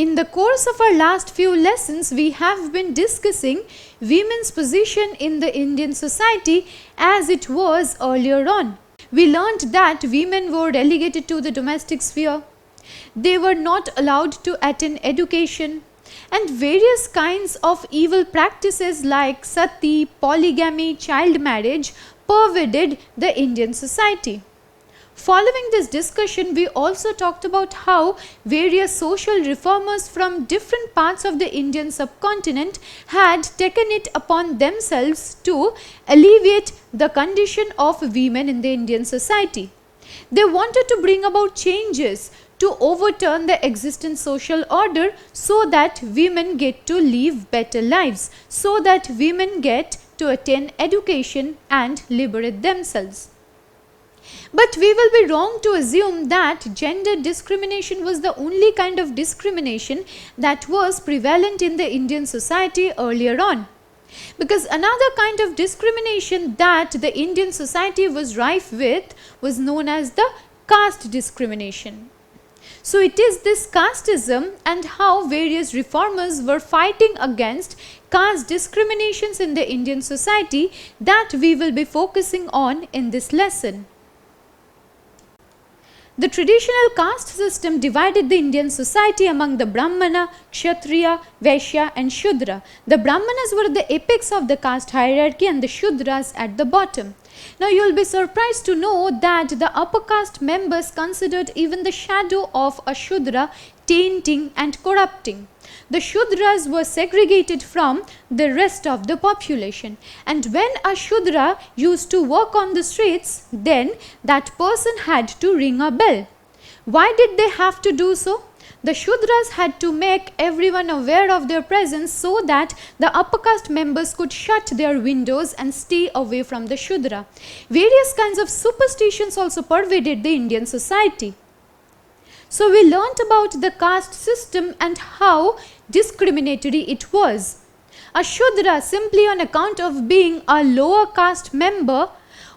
In the course of our last few lessons, we have been discussing women's position in the Indian society as it was earlier on. We learnt that women were relegated to the domestic sphere. They were not allowed to attend education, and various kinds of evil practices like sati, polygamy, child marriage pervaded the Indian society. Following this discussion, we also talked about how various social reformers from different parts of the Indian subcontinent had taken it upon themselves to alleviate the condition of women in the Indian society. They wanted to bring about changes to overturn the existing social order so that women get to live better lives, so that women get to attain education and liberate themselves. But we will be wrong to assume that gender discrimination was the only kind of discrimination that was prevalent in the Indian society earlier on. Because another kind of discrimination that the Indian society was rife with was known as the caste discrimination. So it is this casteism and how various reformers were fighting against caste discriminations in the Indian society that we will be focusing on in this lesson. The traditional caste system divided the Indian society among the Brahmana, Kshatriya, Vaishya and Shudra. The Brahmanas were the apex of the caste hierarchy and the Shudras at the bottom. Now you will be surprised to know that the upper caste members considered even the shadow of a Shudra tainting and corrupting. The Shudras were segregated from the rest of the population, and when a Shudra used to work on the streets, then that person had to ring a bell. Why did they have to do so? The Shudras had to make everyone aware of their presence so that the upper caste members could shut their windows and stay away from the Shudra. Various kinds of superstitions also pervaded the Indian society. So we learnt about the caste system and how discriminatory it was. A Shudra, simply on account of being a lower caste member,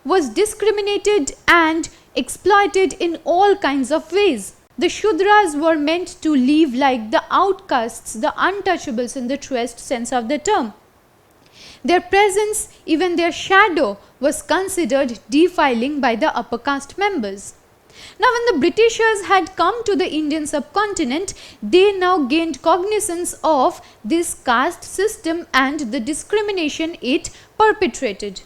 was discriminated and exploited in all kinds of ways. The Shudras were meant to live like the outcasts, the untouchables in the truest sense of the term. Their presence, even their shadow, was considered defiling by the upper caste members. Now when the Britishers had come to the Indian subcontinent, they now gained cognizance of this caste system and the discrimination it perpetrated.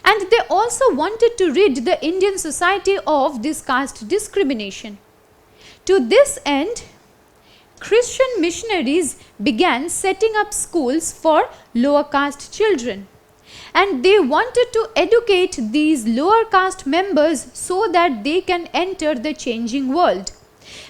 And they also wanted to rid the Indian society of this caste discrimination. To this end, Christian missionaries began setting up schools for lower caste children. And they wanted to educate these lower caste members so that they can enter the changing world.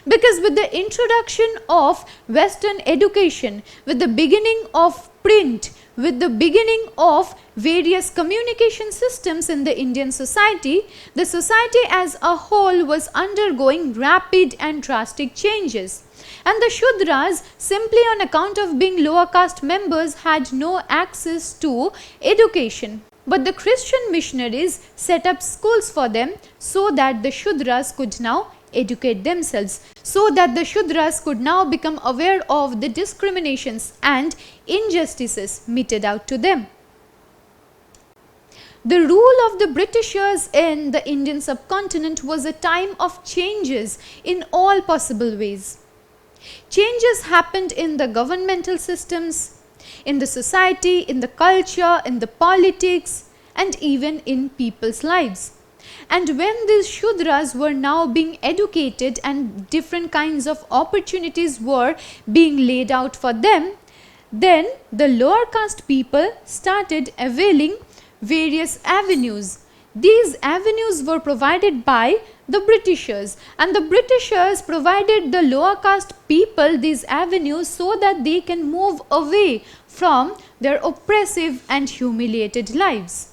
Because with the introduction of Western education, with the beginning of print, with the beginning of various communication systems in the Indian society, the society as a whole was undergoing rapid and drastic changes. And the Shudras, simply on account of being lower caste members, had no access to education. But the Christian missionaries set up schools for them so that the Shudras could now educate themselves, so that the Shudras could now become aware of the discriminations and injustices meted out to them. The rule of the Britishers in the Indian subcontinent was a time of changes in all possible ways. Changes happened in the governmental systems, in the society, in the culture, in the politics, and even in people's lives. And when these Shudras were now being educated and different kinds of opportunities were being laid out for them, then the lower caste people started availing various avenues. These avenues were provided by the Britishers, and the Britishers provided the lower caste people these avenues so that they can move away from their oppressive and humiliated lives.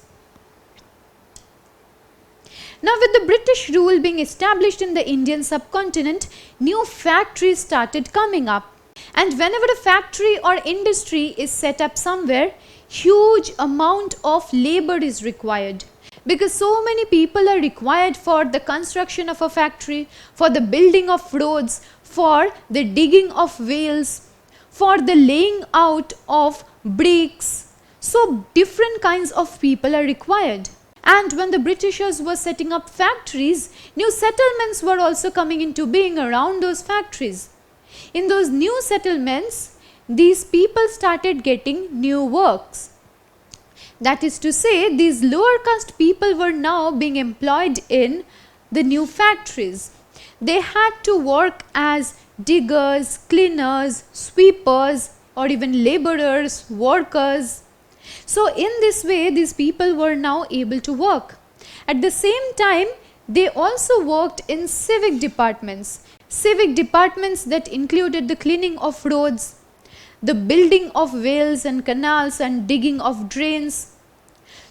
Now with the British rule being established in the Indian subcontinent, new factories started coming up. And whenever a factory or industry is set up somewhere, huge amount of labor is required. because so many people are required for the construction of a factory, for the building of roads, for the digging of wells, for the laying out of bricks. So different kinds of people are required. And when the Britishers were setting up factories, new settlements were also coming into being around those factories. In those new settlements, these people started getting new works. That is to say, these lower caste people were now being employed in the new factories. They had to work as diggers, cleaners, sweepers, or even laborers, workers. So in this way, these people were now able to work. At the same time, they also worked in civic departments that included the cleaning of roads, the building of wells and canals and digging of drains.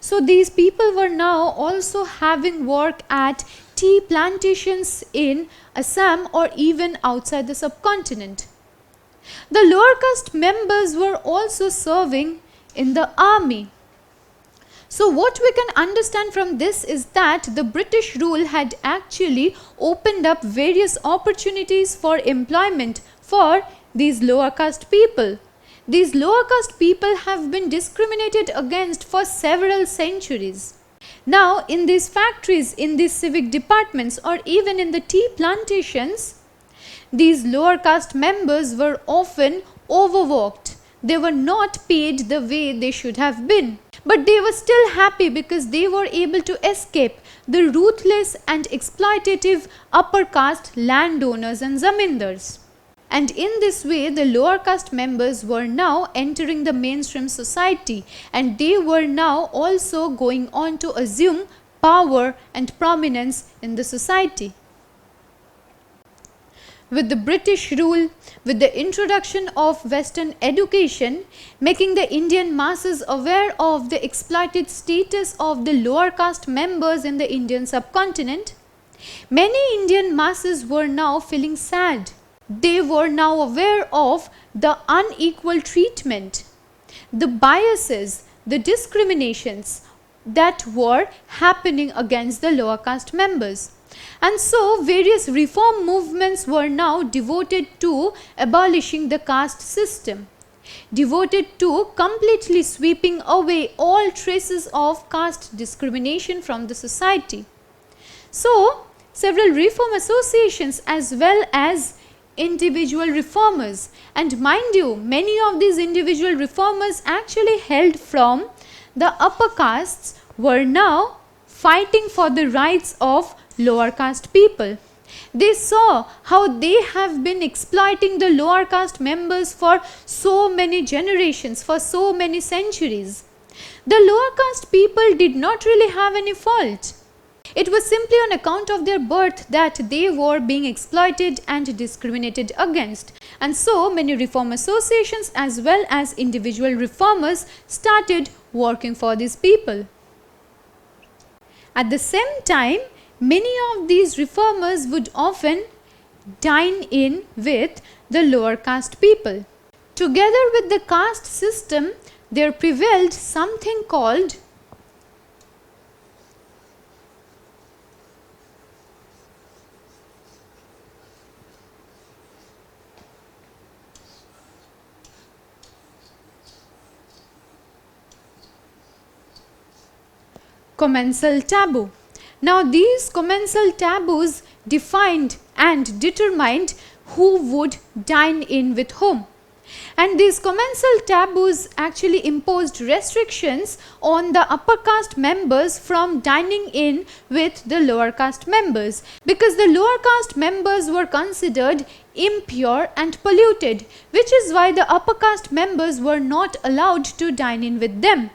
So these people were now also having work at tea plantations in Assam or even outside the subcontinent. The lower caste members were also serving in the army. So what we can understand from this is that the British rule had actually opened up various opportunities for employment for these lower caste people. These lower caste people have been discriminated against for several centuries. Now in these factories, in these civic departments, or even in the tea plantations, these lower caste members were often overworked. They were not paid the way they should have been. But they were still happy because they were able to escape the ruthless and exploitative upper caste landowners and zamindars. And in this way, the lower caste members were now entering the mainstream society, and they were now also going on to assume power and prominence in the society. With the British rule, with the introduction of Western education, making the Indian masses aware of the exploited status of the lower caste members in the Indian subcontinent, many Indian masses were now feeling sad. They were now aware of the unequal treatment, the biases, the discriminations that were happening against the lower caste members. And so various reform movements were now devoted to abolishing the caste system, devoted to completely sweeping away all traces of caste discrimination from the society. So several reform associations as well as individual reformers, and mind you, many of these individual reformers actually hailed from the upper castes, were now fighting for the rights of lower caste people. They saw how they have been exploiting the lower caste members for so many generations, for so many centuries. The lower caste people did not really have any fault. It was simply on account of their birth that they were being exploited and discriminated against. And so many reform associations as well as individual reformers started working for these people. At the same time, many of these reformers would often dine in with the lower caste people. Together with the caste system, there prevailed something called commensal taboo. Now these commensal taboos defined and determined who would dine in with whom. And these commensal taboos actually imposed restrictions on the upper caste members from dining in with the lower caste members, because the lower caste members were considered impure and polluted, which is why the upper caste members were not allowed to dine in with them.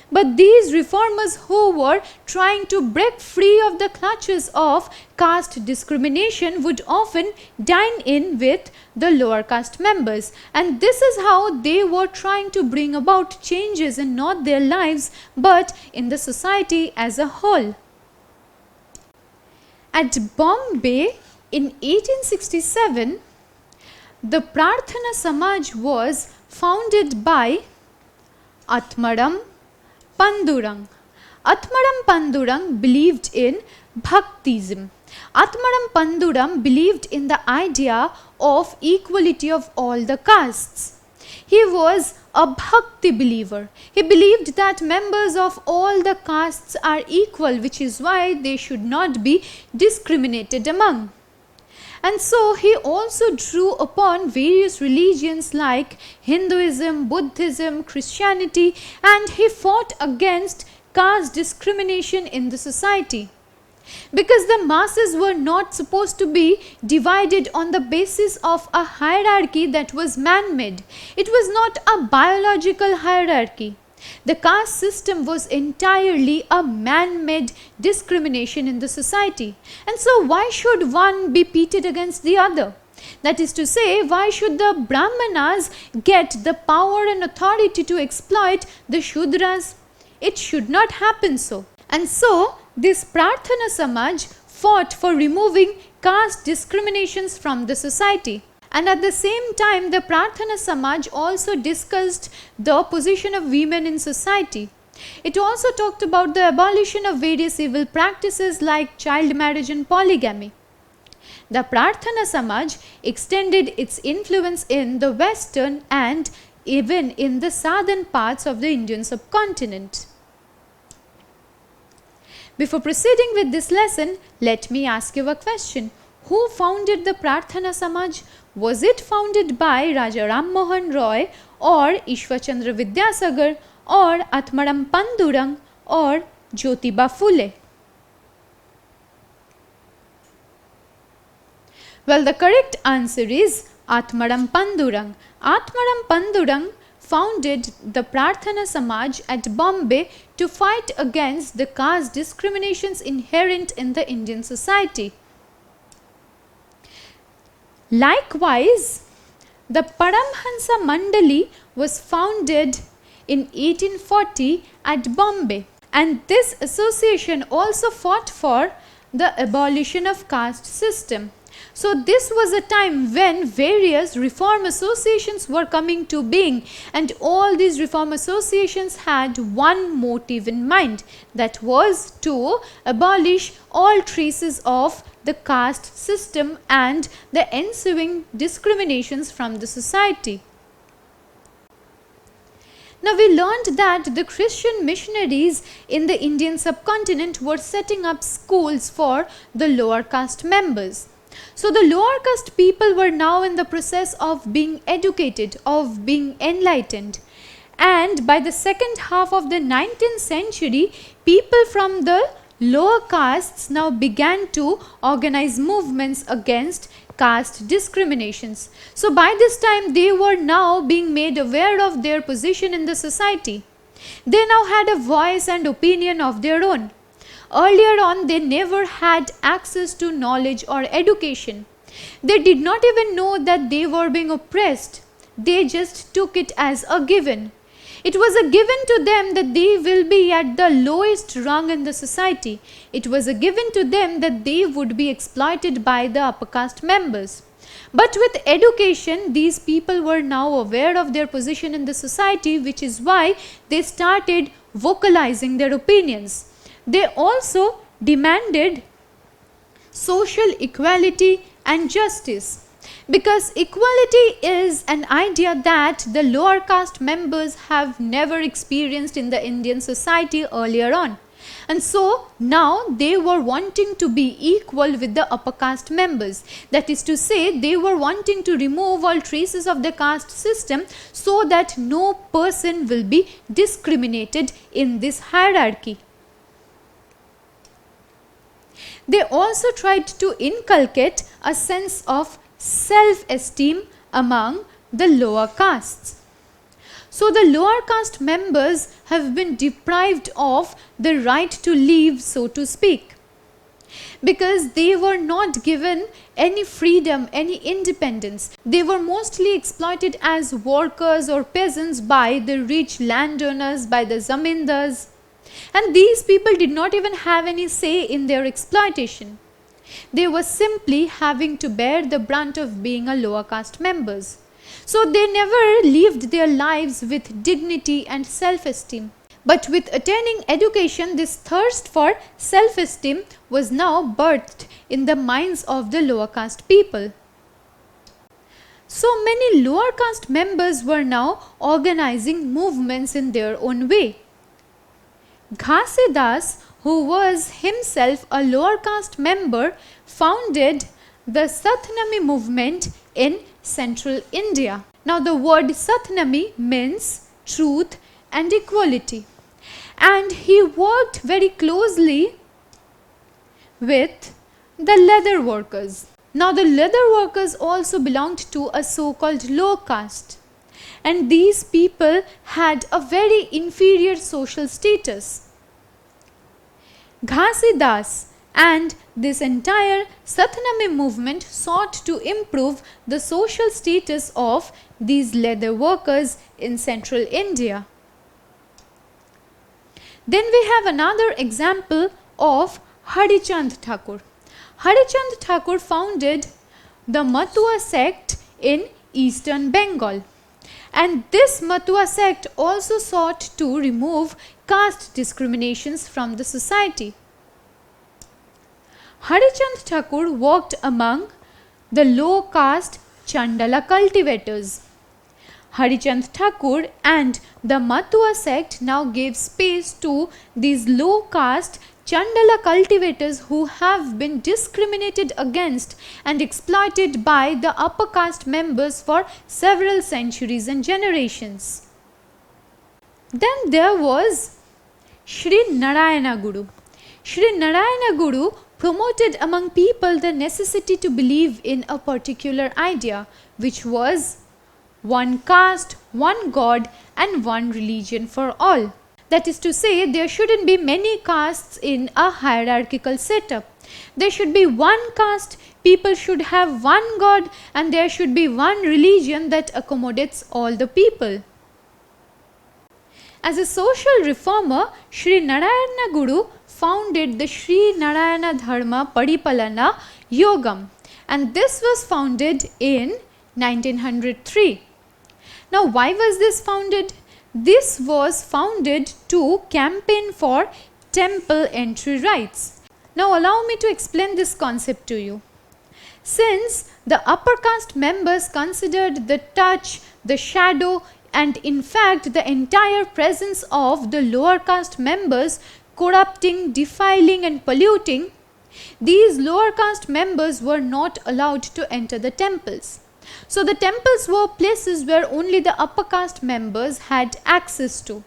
But these reformers who were trying to break free of the clutches of caste discrimination would often dine in with the lower caste members, and this is how they were trying to bring about changes in not their lives but in the society as a whole. At Bombay in 1867, the Prathana Samaj was founded by Atmaram Pandurang. Atmaram Pandurang believed in Bhaktism. Atmaram Panduram believed in the idea of equality of all the castes. He was a Bhakti believer. He believed that members of all the castes are equal, which is why they should not be discriminated among. And so he also drew upon various religions like Hinduism, Buddhism, Christianity, and he fought against caste discrimination in the society. Because the masses were not supposed to be divided on the basis of a hierarchy that was man-made. It was not a biological hierarchy. The caste system was entirely a man-made discrimination in the society. And so why should one be pitted against the other? That is to say, why should the Brahmanas get the power and authority to exploit the Shudras? It should not happen so. And so this Prathana Samaj fought for removing caste discriminations from the society. And at the same time, the Prathana Samaj also discussed the position of women in society. It also talked about the abolition of various evil practices like child marriage and polygamy. The Prathana Samaj extended its influence in the western and even in the southern parts of the Indian subcontinent. Before proceeding with this lesson, let me ask you a question. Who founded the Prathana Samaj? Was it founded by Raja Ram Mohan Roy or Ishwar Chandra Vidyasagar or Atmaram Pandurang or Jyotirao Phule? Well, the correct answer is Atmaram Pandurang. Atmaram Pandurang founded the Prathana Samaj at Bombay to fight against the caste discriminations inherent in the Indian society. Likewise, the Paramhansa Mandali was founded in 1840 at Bombay, and this association also fought for the abolition of caste system. So this was a time when various reform associations were coming to being, and all these reform associations had one motive in mind, that was to abolish all traces of the caste system and the ensuing discriminations from the society. Now we learned that the Christian missionaries in the Indian subcontinent were setting up schools for the lower caste members. So the lower caste people were now in the process of being educated, of being enlightened. And by the second half of the 19th century, people from the lower castes now began to organize movements against caste discriminations. So by this time they were now being made aware of their position in the society. They now had a voice and opinion of their own. Earlier on, they never had access to knowledge or education. They did not even know that they were being oppressed. They just took it as a given. It was a given to them that they will be at the lowest rung in the society. It was a given to them that they would be exploited by the upper caste members. But with education, these people were now aware of their position in the society, which is why they started vocalizing their opinions. They also demanded social equality and justice, because equality is an idea that the lower caste members have never experienced in the Indian society earlier on. And so now they were wanting to be equal with the upper caste members. That is to say, they were wanting to remove all traces of the caste system so that no person will be discriminated in this hierarchy. They also tried to inculcate a sense of self-esteem among the lower castes. So the lower caste members have been deprived of the right to live, so to speak, because they were not given any freedom, any independence. They were mostly exploited as workers or peasants by the rich landowners, by the zamindars. And these people did not even have any say in their exploitation. They were simply having to bear the brunt of being a lower caste members. So they never lived their lives with dignity and self-esteem. But with attaining education, this thirst for self-esteem was now birthed in the minds of the lower caste people. So many lower caste members were now organizing movements in their own way. Ghasidas, who was himself a lower caste member, founded the Satnam Movement in central India. Now the word Satnami means truth and equality, and he worked very closely with the leather workers. Now the leather workers also belonged to a so-called low caste, and these people had a very inferior social status. Ghasidas and this entire Satnam movement sought to improve the social status of these leather workers in central India. Then we have another example of Harichand Thakur. Harichand Thakur founded the Matua sect in eastern Bengal, and this Matua sect also sought to remove caste discriminations from the society. Harichand Thakur worked among the low caste Chandala cultivators. Harichand Thakur and the Matua sect now gave space to these low caste Chandala cultivators who have been discriminated against and exploited by the upper caste members for several centuries and generations. Then there was SRInarayana Guru. SRInarayana Guru promoted among people the necessity to believe in a particular idea, which was one caste, one God, and one religion for all. That is to say, there shouldn't be many castes in a hierarchical setup. There should be one caste, people should have one God, and there should be one religion that accommodates all the people. As a social reformer, SRInarayana Guru founded the SRInarayana Dharma Paripalana Yogam, and this was founded in 1903. Now, why was this founded? This was founded to campaign for temple entry rights. Now, allow me to explain this concept to you. Since the upper caste members considered the touch, the shadow, and in fact the entire presence of the lower caste members corrupting, defiling, and polluting, these lower caste members were not allowed to enter the temples. So the temples were places where only the upper caste members had access to.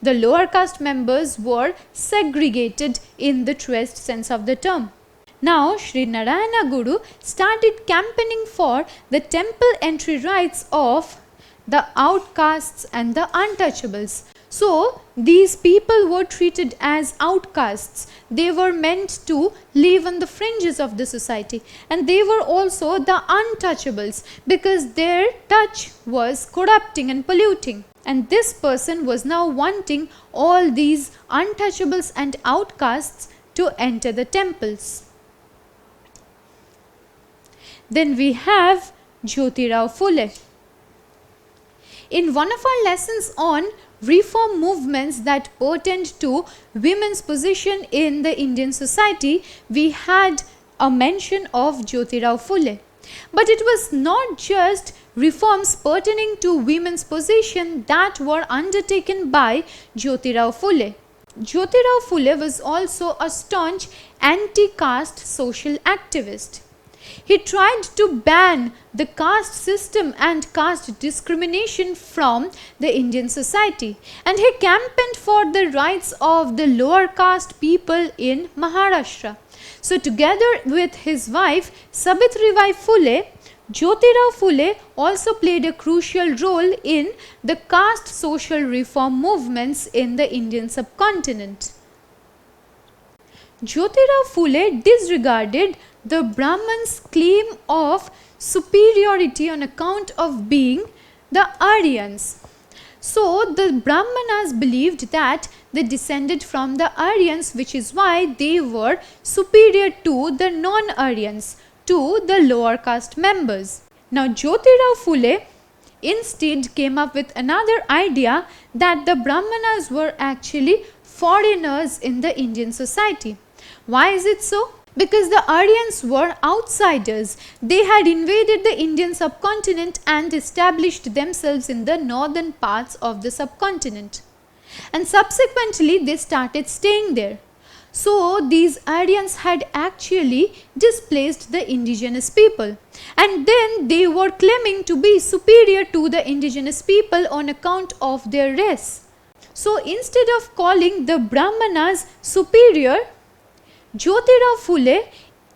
The lower caste members were segregated in the truest sense of the term. Now SRInarayana Guru started campaigning for the temple entry rights of the outcasts and the untouchables. So these people were treated as outcasts. They were meant to live on the fringes of the society, and they were also the untouchables because their touch was corrupting and polluting. And this person was now wanting all these untouchables and outcasts to enter the temples. Then we have Jyotirao Phule. In one of our lessons on reform movements that pertained to women's position in the Indian society, we had a mention of Jyotirao Phule. But it was not just reforms pertaining to women's position that were undertaken by Jyotirao Phule. Jyotirao Phule was also a staunch anti-caste social activist. He tried to ban the caste system and caste discrimination from the Indian society, and he campaigned for the rights of the lower caste people in Maharashtra. So together with his wife Savitribai Phule, Jyotirao Phule also played a crucial role in the caste social reform movements in the Indian subcontinent. Jyotirao Phule disregarded the Brahmins' claim of superiority on account of being the Aryans. So the Brahmanas believed that they descended from the Aryans, which is why they were superior to the non-Aryans, to the lower caste members. Now Jyotirao Phule instead came up with another idea that the Brahmanas were actually foreigners in the Indian society. Why is it so? Because the Aryans were outsiders. They had invaded the Indian subcontinent and established themselves in the northern parts of the subcontinent. And subsequently they started staying there. So these Aryans had actually displaced the indigenous people, and then they were claiming to be superior to the indigenous people on account of their race. So instead of calling the Brahmanas superior, Jyotirao Phule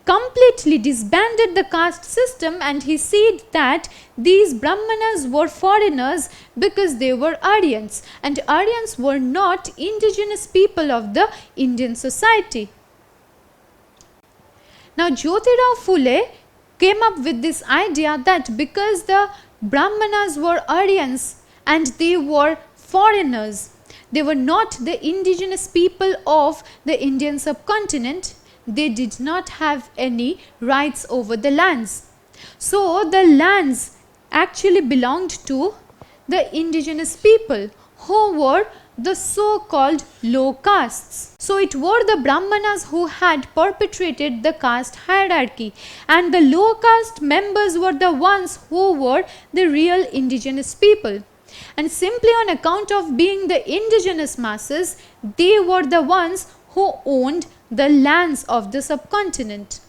completely disbanded the caste system, and he said that these Brahmanas were foreigners because they were Aryans, and Aryans were not indigenous people of the Indian society. Now Jyotirao Phule came up with this idea that because the Brahmanas were Aryans and they were foreigners, they were not the indigenous people of the Indian subcontinent, they did not have any rights over the lands. So the lands actually belonged to the indigenous people who were the so-called low castes. So it were the Brahmanas who had perpetrated the caste hierarchy, and the low caste members were the ones who were the real indigenous people. And simply on account of being the indigenous masses, they were the ones who owned the lands of the subcontinent.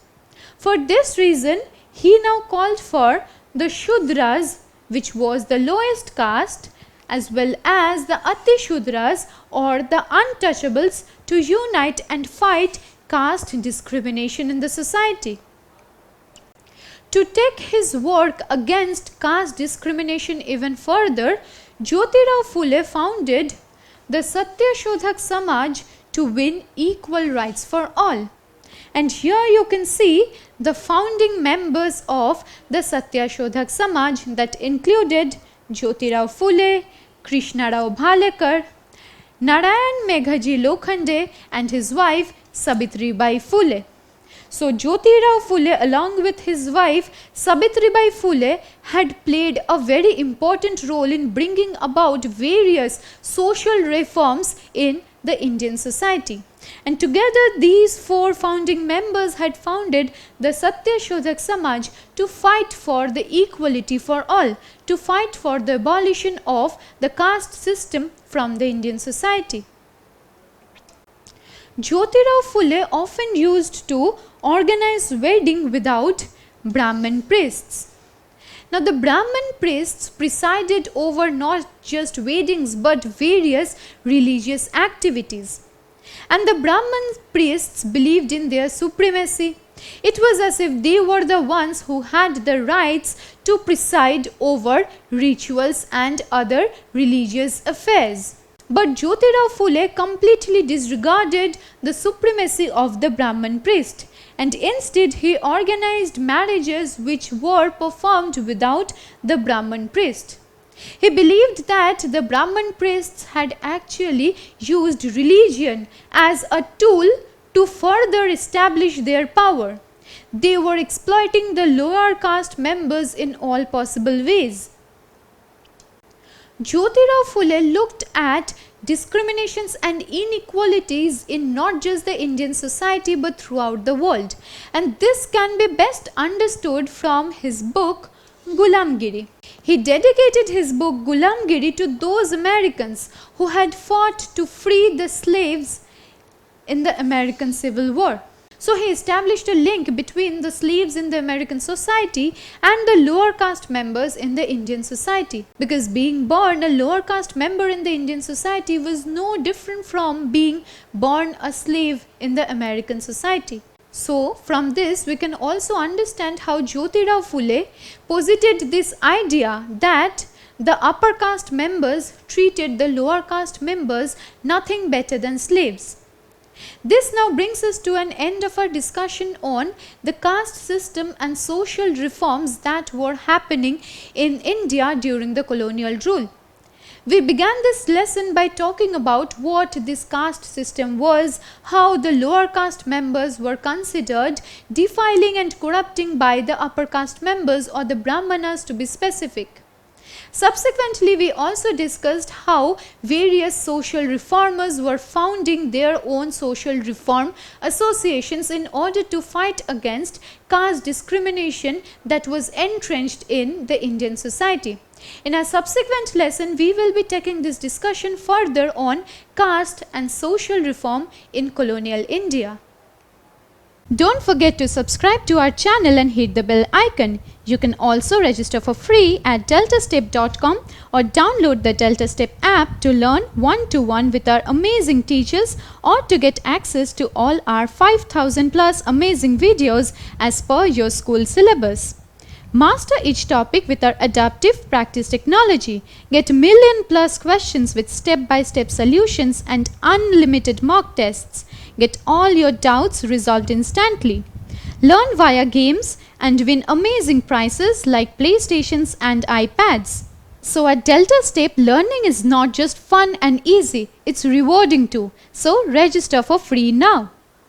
For this reason, he now called for the Shudras, which was the lowest caste, as well as the Ati Shudras or the untouchables, to unite and fight caste discrimination in the society. To take his work against caste discrimination even further, Jyotirao Phule founded the Satyashadhak Samaj to win equal rights for all. And here you can see the founding members of the Satyashadhak Samaj, that included Jyotirao Phule, Krishnarao Bhalekar, Narayan Meghaji Lokhande and his wife Sabitribai Phule. So Jyotirao Phule along with his wife Sabitribai Phule had played a very important role in bringing about various social reforms in the Indian society. And together these four founding members had founded the Satyashadhak Samaj to fight for the equality for all, to fight for the abolition of the caste system from the Indian society. Jyotirao Phule often used to organize wedding without Brahmin priests. Now the Brahmin priests presided over not just weddings but various religious activities. And the Brahmin priests believed in their supremacy. It was as if they were the ones who had the rights to preside over rituals and other religious affairs. But Jyotirao Phule completely disregarded the supremacy of the Brahmin priest, and instead he organized marriages which were performed without the Brahmin priest. He believed that the Brahmin priests had actually used religion as a tool to further establish their power. They were exploiting the lower caste members in all possible ways. Jyotirao Phule looked at discriminations and inequalities in not just the Indian society but throughout the world, and this can be best understood from his book Gulamgiri. He dedicated his book Gulamgiri to those Americans who had fought to free the slaves in the American Civil War. So he established a link between the slaves in the American society and the lower caste members in the Indian society, because being born a lower caste member in the Indian society was no different from being born a slave in the American society. So from this we can also understand how Jyotirao Phule posited this idea that the upper caste members treated the lower caste members nothing better than slaves. This now brings us to an end of our discussion on the caste system and social reforms that were happening in India during the colonial rule. We began this lesson by talking about what this caste system was, how the lower caste members were considered defiling and corrupting by the upper caste members, or the Brahmanas to be specific. Subsequently, we also discussed how various social reformers were founding their own social reform associations in order to fight against caste discrimination that was entrenched in the Indian society. In our subsequent lesson, we will be taking this discussion further on caste and social reform in colonial India. Don't forget to subscribe to our channel and hit the bell icon. You can also register for free at DeltaStep.com or download the DeltaStep app to learn one-to-one with our amazing teachers or to get access to all our 5,000 plus amazing videos as per your school syllabus. Master each topic with our adaptive practice technology. Get million plus questions with step-by-step solutions and unlimited mock tests. Get all your doubts resolved instantly. Learn via games and win amazing prizes like PlayStations and iPads. So at DeltaStep, learning is not just fun and easy, it's rewarding too. So register for free now.